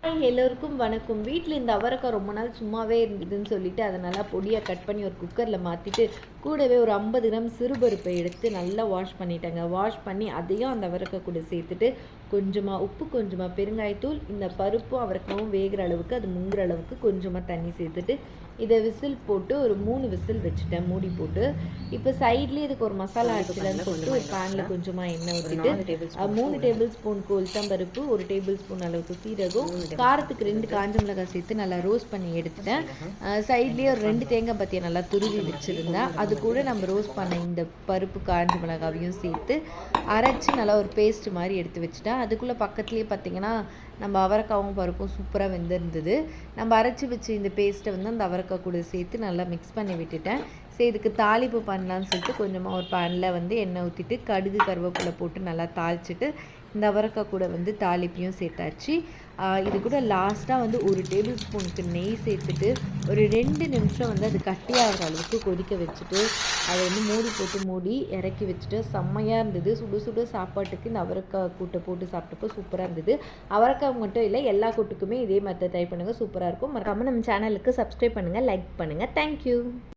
எல்லோருக்கும் வணக்கம். வீட்டில் இந்த அவரைக்காய் ரொம்ப நாள் சும்மாவே இருந்ததுன்னு சொல்லிட்டு அதை நல்லா பொடியாக கட் பண்ணி ஒரு குக்கரில் மாற்றிட்டு கூடவே ஒரு 50 கிராம் சிறுபருப்பை எடுத்து நல்லா வாஷ் பண்ணிட்டேங்க. வாஷ் பண்ணி அதையும் அந்த அவரைக்காய் கூட சேர்த்துட்டு கொஞ்சமாக உப்பு, கொஞ்சமாக பெருங்காயத்தூள், இந்த பருப்பும் அவரைக்காவும் வேகிற அளவுக்கு அது முங்குற அளவுக்கு கொஞ்சமாக தண்ணி சேர்த்துட்டு இதை விசில் போட்டு ஒரு 3 விசில் வச்சுட்டேன் மூடி போட்டு. இப்போ சைட்லேயே இதுக்கு ஒரு மசாலா அரைச்சிடலான்னு சொல்லிட்டு ஒரு பேனில் கொஞ்சமாக எண்ணெய் ஊற்றிட்டு 3 டேபிள் ஸ்பூன் உளுத்தம்பருப்பு, 1 டேபிள் ஸ்பூன் அளவுக்கு சீரகம், காரத்துக்கு 2 காஞ்ச மிளகாய் சேர்த்து நல்லா ரோஸ்ட் பண்ணி எடுத்துட்டேன். சைட்லேயே ஒரு 2 தேங்காய் பத்தியை நல்லா துருவி வச்சுருந்தேன். அது கூட நம்ம ரோஸ்ட் பண்ண இந்த பருப்பு காஞ்ச மிளகாவையும் சேர்த்து அரைச்சி நல்லா ஒரு பேஸ்ட் மாதிரி எடுத்து வச்சுட்டேன். அதுக்குள்ளே பக்கத்துலேயே பார்த்திங்கன்னா நம்ம அவரைக்காவும் பருப்பும் சூப்பராக வெந்திருந்தது. நம்ம அரைச்சி வச்சு இந்த பேஸ்ட்டை வந்து அந்த அவரைக்காய் கூட சேர்த்து நல்லா மிக்ஸ் பண்ணி விட்டுட்டேன். சரி, இதுக்கு தாளிப்பு பண்ணலான்னு சொல்லிட்டு கொஞ்சமாக ஒரு பேனில் வந்து எண்ணெய் ஊற்றிட்டு கடுகு கருவேப்பிலை போட்டு நல்லா தாளிச்சிட்டு இந்த அவரைக்காய் கூட வந்து தாளிப்பையும் சேர்த்தாச்சு. இது கூட லாஸ்ட்டாக வந்து 1 டேபிள் ஸ்பூனுக்கு நெய் சேர்த்துட்டு ஒரு 2 நிமிஷம் வந்து அது கட்டியாகிற அளவுக்கு கொதிக்க வச்சுட்டு அதை வந்து மூடி போட்டு மூடி இறக்கி வச்சுட்டு செம்மையாக இருந்தது. சுடு சுடு சாப்பாட்டுக்கு இந்த அவரைக்காய் கூட்டை போட்டு சாப்பிட்டப்போ சூப்பராக இருந்தது. அவரைக்காய் மட்டும் இல்லை, எல்லா கூட்டுக்குமே இதே மாதிரி ட்ரை பண்ணுங்கள், சூப்பராக இருக்கும். மறக்காமல் நம்ம சேனலுக்கு சப்ஸ்கிரைப் பண்ணுங்கள், லைக் பண்ணுங்கள். தேங்க்யூ.